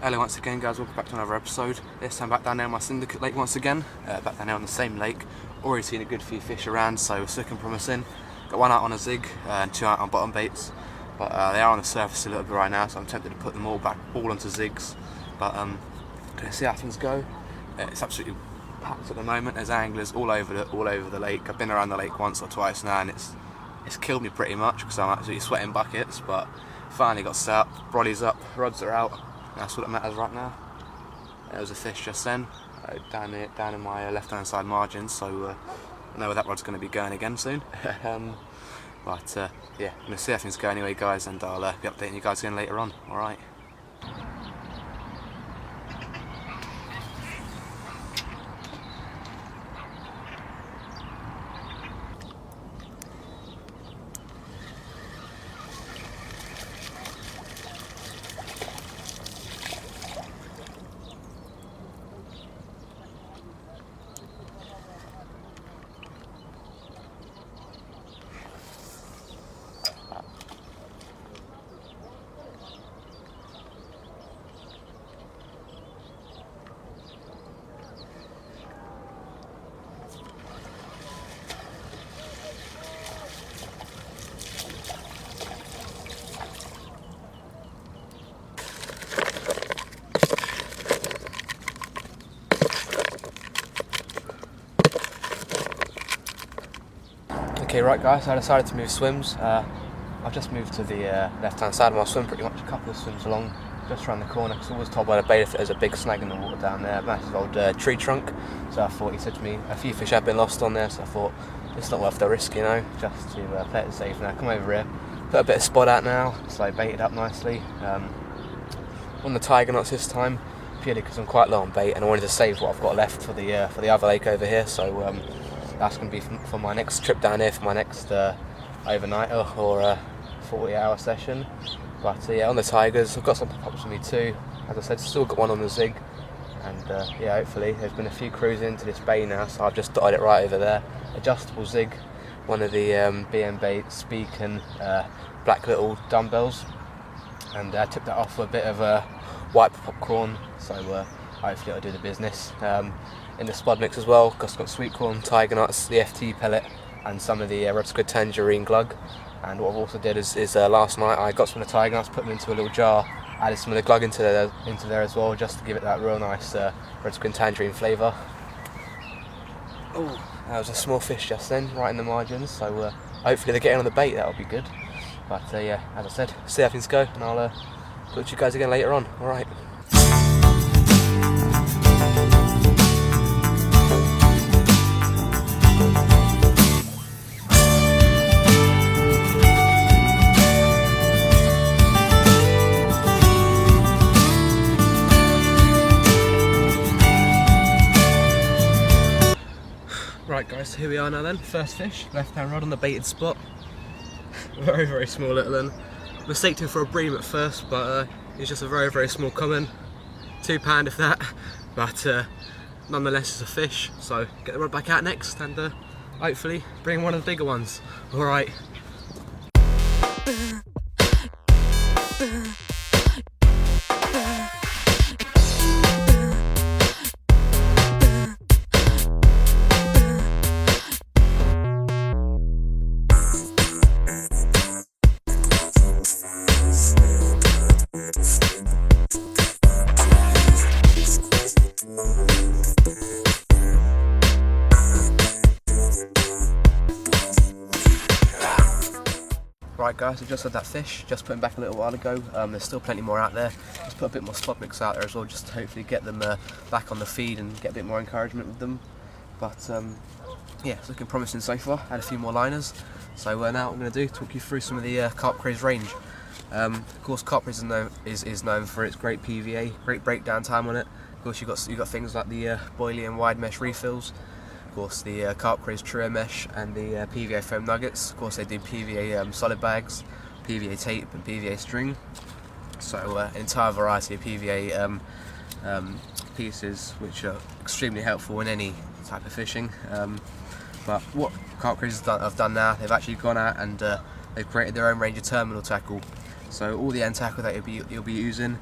Hello once again guys, welcome back to another episode. This time back down there on my syndicate lake once again, back down there on the same lake. Already seen a good few fish around, so it's looking promising. Got one out on a zig and two out on bottom baits, but they are on the surface a little bit right now, so I'm tempted to put them all onto zigs. But let's see how things go. It's absolutely packed at the moment. There's anglers all over the lake. I've been around the lake once or twice now, and it's killed me pretty much because I'm absolutely sweating buckets. But finally got set up, brollies up, rods are out. That's what matters right now. There was a fish just then, down in my left-hand side margin, so I know where that rod's going to be going again soon. Yeah, I'm going to see how things go anyway, guys, and I'll be updating you guys again later on. All right. Okay, right guys, I decided to move swims. I've just moved to the left-hand side of my swim, pretty much a couple of swims along, just around the corner, because I was told by the bait that there's a big snag in the water down there, a massive old tree trunk. So I thought, he said to me, a few fish have been lost on there, so I thought, it's not worth the risk, you know, just to play it safe. Now come over here, put a bit of spot out now, so baited up nicely. On the tiger knots this time, purely because I'm quite low on bait, and I wanted to save what I've got left for the other lake over here, so that's going to be for my next trip down here, for my next overnight or 40-hour session. But yeah, on the tigers, I've got some pop-ups with me too. As I said, still got one on the zig, and yeah, hopefully there's been a few crews into this bay now, so I've just dotted it right over there. Adjustable zig, one of the BM bait Speak and black little dumbbells, and I tipped that off with a bit of white popcorn, so hopefully it'll do the business. In the spud mix as well, got sweet corn, tiger nuts, the FT pellet, and some of the red squid tangerine glug. And what I've also did is last night I got some of the tiger nuts, put them into a little jar, added some of the glug into there as well, just to give it that real nice red squid tangerine flavour. Oh, that was a small fish just then, right in the margins, so hopefully they're getting on the bait, that'll be good. But yeah, as I said, see how things go, and I'll talk to you guys again later on. Alright. Right guys, so here we are now then, first fish, left-hand rod on the baited spot. Very, very small little one. Mistaked him for a bream at first, but he's just a very, very small common. £2 if that, but nonetheless it's a fish, so get the rod back out next and hopefully bring one of the bigger ones. Alright. Right Right guys, I just had that fish, just put him back a little while ago. There's still plenty more out there. Just put a bit more spot mix out there as well, just to hopefully get them back on the feed and get a bit more encouragement with them. But yeah, it's looking promising so far. Had a few more liners. So now what I'm going to do, talk you through some of the Carp Craze range. Of course, Carp Craze is known for its great PVA, great breakdown time on it. Of course, you've got things like the boilie and wide mesh refills. Of course, the Carp Craze Trio Mesh and the PVA foam nuggets. Of course, they do PVA solid bags, PVA tape and PVA string. So an entire variety of PVA pieces, which are extremely helpful in any type of fishing. But what Carp Craze have done now, they've actually gone out and they've created their own range of terminal tackle. So all the end tackle that you'll be using,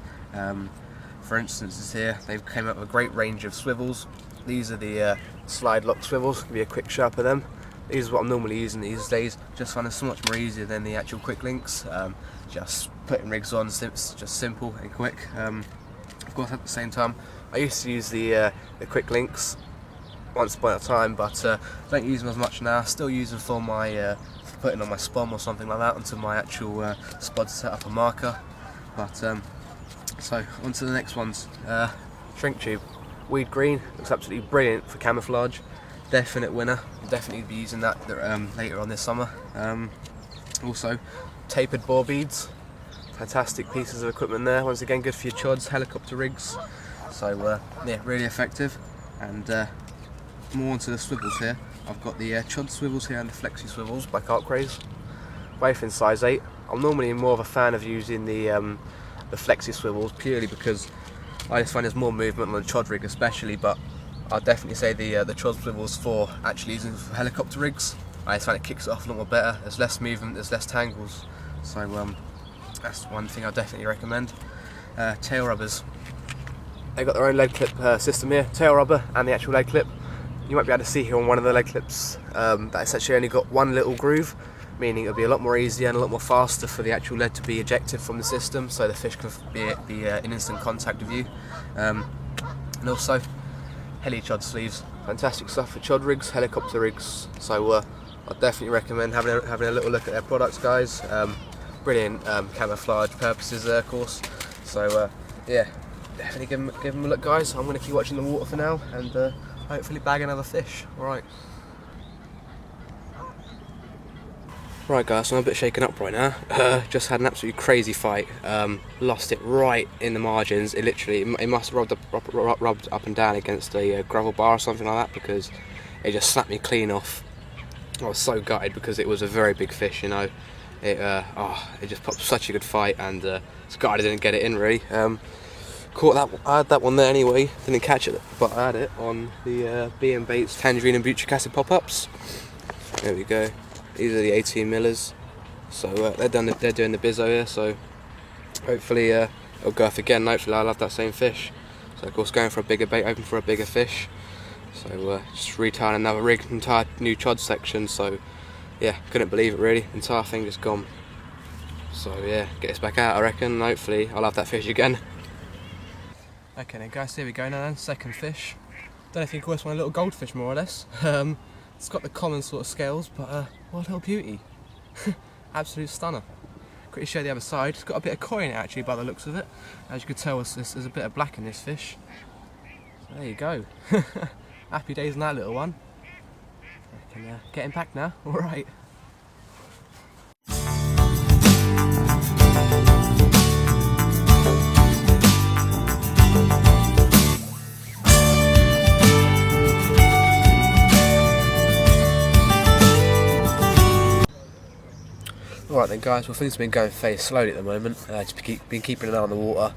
for instance, is here. They've came up with a great range of swivels. These are the slide lock swivels. Give you a quick shot of them. These are what I'm normally using these days. Just find them so much more easier than the actual quick links. Just putting rigs on, it's just simple and quick. Of course, at the same time, I used to use the quick links once upon a time, but don't use them as much now. Still use them for my putting on my spom or something like that onto my actual spot to set up a marker. But so on to the next ones. Shrink tube. Weed green, looks absolutely brilliant for camouflage. Definite winner. I'll definitely be using that later on this summer. Also, tapered bore beads. Fantastic pieces of equipment there. Once again, good for your chods, helicopter rigs. So yeah, really effective. And more onto the swivels here. I've got the chod swivels here and the flexi swivels by Carp Craze, both in size 8. I'm normally more of a fan of using the flexi swivels purely because I just find there's more movement on the chod rig especially, but I'll definitely say the chod swivels for actually using for helicopter rigs. I just find it kicks it off a lot more better. There's less movement, there's less tangles. So that's one thing I definitely recommend. Tail rubbers. They've got their own leg clip system here, tail rubber and the actual leg clip. You might be able to see here on one of the leg clips that it's actually only got one little groove, meaning it'll be a lot more easier and a lot more faster for the actual lead to be ejected from the system, so the fish can be in instant contact with you. And also heli chod sleeves, fantastic stuff for chod rigs, helicopter rigs. So I definitely recommend having a little look at their products, guys. Brilliant camouflage purposes there, of course. So yeah, definitely give them a look, guys. I'm going to keep watching the water for now and hopefully bag another fish. Alright. Right guys, so I'm a bit shaken up right now. Just had an absolutely crazy fight. Lost it right in the margins. It must have rubbed up and down against a gravel bar or something like that, because it just slapped me clean off. I was so gutted because it was a very big fish, you know. It just popped such a good fight, and it's gutted I didn't get it in really. Caught that. I had that one there anyway. Didn't catch it, but I had it on the B&B Baits Tangerine and Butric Acid pop-ups. There we go. These are the 18 millers. So they're doing the bizzo here. So hopefully it'll go off again. Hopefully I'll have that same fish. So of course going for a bigger bait, hoping for a bigger fish. So just retying another rig, entire new chod section. So yeah, couldn't believe it really. Entire thing just gone. So yeah, get this back out I reckon. Hopefully I'll have that fish again. Okay then guys, here we go now then, second fish. Don't know if you can call this one a little goldfish more or less. It's got the common sort of scales, but what a little beauty. Absolute stunner. Quickly show the other side. It's got a bit of koi in it actually by the looks of it. As you can tell, there's a bit of black in this fish. So there you go. Happy days on that little one. I can get him back now, alright. Alright then guys, well things have been going fairly slowly at the moment. Just been keeping an eye on the water.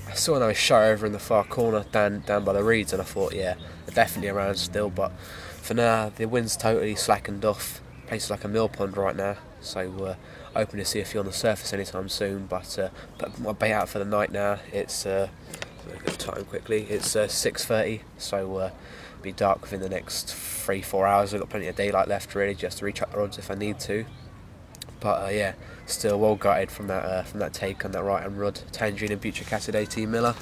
I saw another show over in the far corner down by the reeds, and I thought yeah, they're definitely around still, but for now the wind's totally slackened off. Places like a mill pond right now, so hoping to see a few on the surface anytime soon, but put my bait out for the night now. It's time quickly, it's 6:30, so it'll be dark within the next 3-4 hours. I've got plenty of daylight left really, just to reach up the rods if I need to. But yeah, still well gutted from that take on that right hand rod, Tangerine and Butric Acid 18 miller.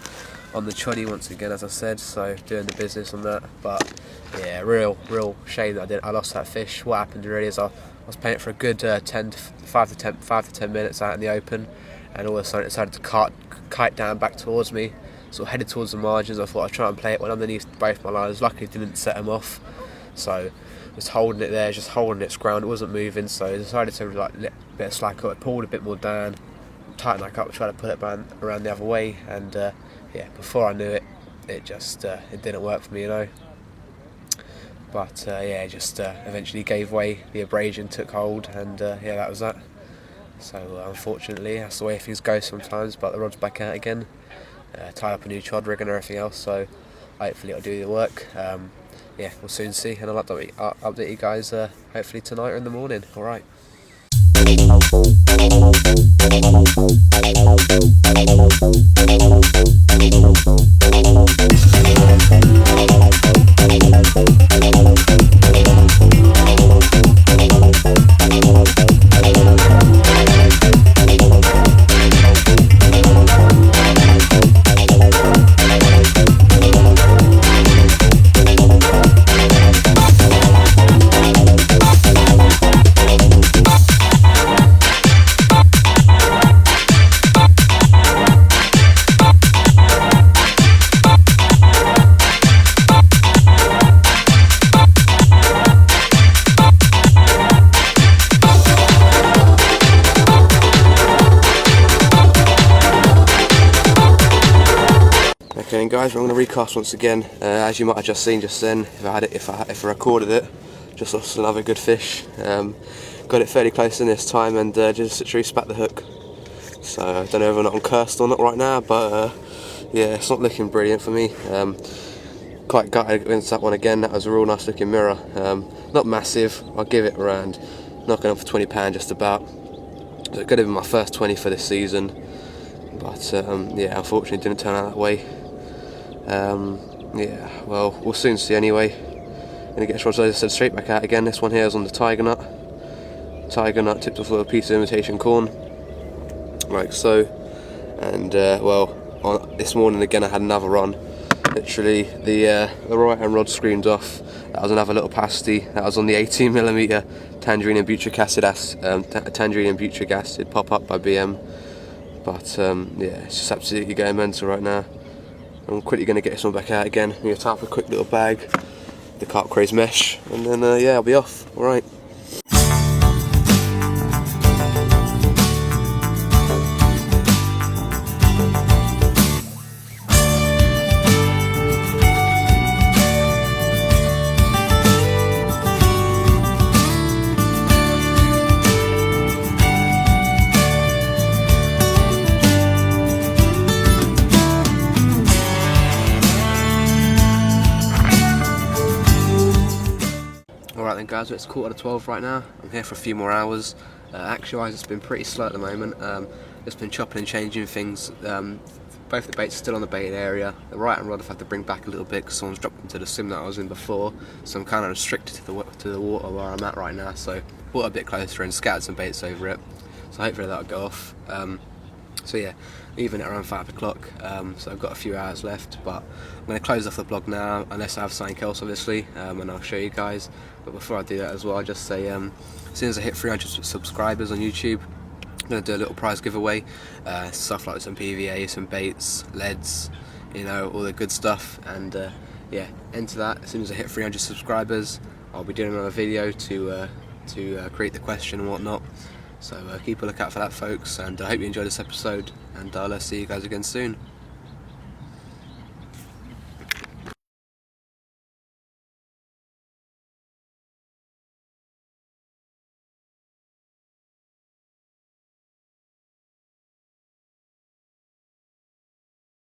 on the choddy once again, as I said, so doing the business on that. But yeah, real shame that I lost that fish. What happened really is I was playing it for a good 5 to 10 minutes out in the open, and all of a sudden it decided to kite down back towards me, sort of headed towards the margins. I thought I'd try and play it when underneath both my lines. Luckily didn't set them off, so was holding it there, just holding its ground. It wasn't moving, so I decided to like let a bit of slack up. I pulled a bit more down, tighten that up, try to pull it around the other way, and yeah, before I knew it, it just it didn't work for me, you know. But yeah, it just eventually gave way. The abrasion took hold, and yeah, that was that. So unfortunately, that's the way things go sometimes. But the rod's back out again, tied up a new chod rig and everything else. So hopefully it'll do the work. Yeah, we'll soon see, and I'll update you guys hopefully tonight or in the morning. All right. Okay, and guys, I'm going to recast once again. As you might have just seen just then, if I recorded it, just lost another good fish. Got it fairly close in this time, and just literally spat the hook. So I don't know whether I'm cursed or not right now, but yeah, it's not looking brilliant for me. Quite gutted against that one again. That was a real nice looking mirror. Not massive. I'll give it around knocking off for £20 just about. So it could have been my first 20 for this season, but yeah, unfortunately it didn't turn out that way. Yeah, well, we'll soon see anyway. Gonna get as I said, straight back out again. This one here is on the tiger nut. Tiger nut tipped off with a piece of imitation corn, like so. And well, this morning again I had another run. Literally, the right hand rod screamed off. That was another little pasty. That was on the 18mm tangerine and butyric acid pop up by BM. But yeah, it's just absolutely going mental right now. I'm quickly going to get this one back out again. I'm going to tie up a quick little bag, the carp craze mesh, and then yeah, I'll be off. Alright. Alright then guys, it's 11:45 right now. I'm here for a few more hours. Action-wise, it's been pretty slow at the moment. Just been chopping and changing things. Both the baits are still on the baited area. The right hand rod I've had to bring back a little bit because someone's dropped into the sim that I was in before. So I'm kind of restricted to the water where I'm at right now. So brought it a bit closer and scattered some baits over it. So hopefully that'll go off. So yeah, leaving it around 5 o'clock, so I've got a few hours left, but I'm going to close off the blog now, unless I have something else obviously, and I'll show you guys. But before I do that as well, I'll just say, as soon as I hit 300 subscribers on YouTube, I'm going to do a little prize giveaway, stuff like some PVA, some baits, leads, you know, all the good stuff, and yeah, enter that. As soon as I hit 300 subscribers, I'll be doing another video to create the question and whatnot. So keep a lookout for that, folks, and I hope you enjoyed this episode, and I'll see you guys again soon.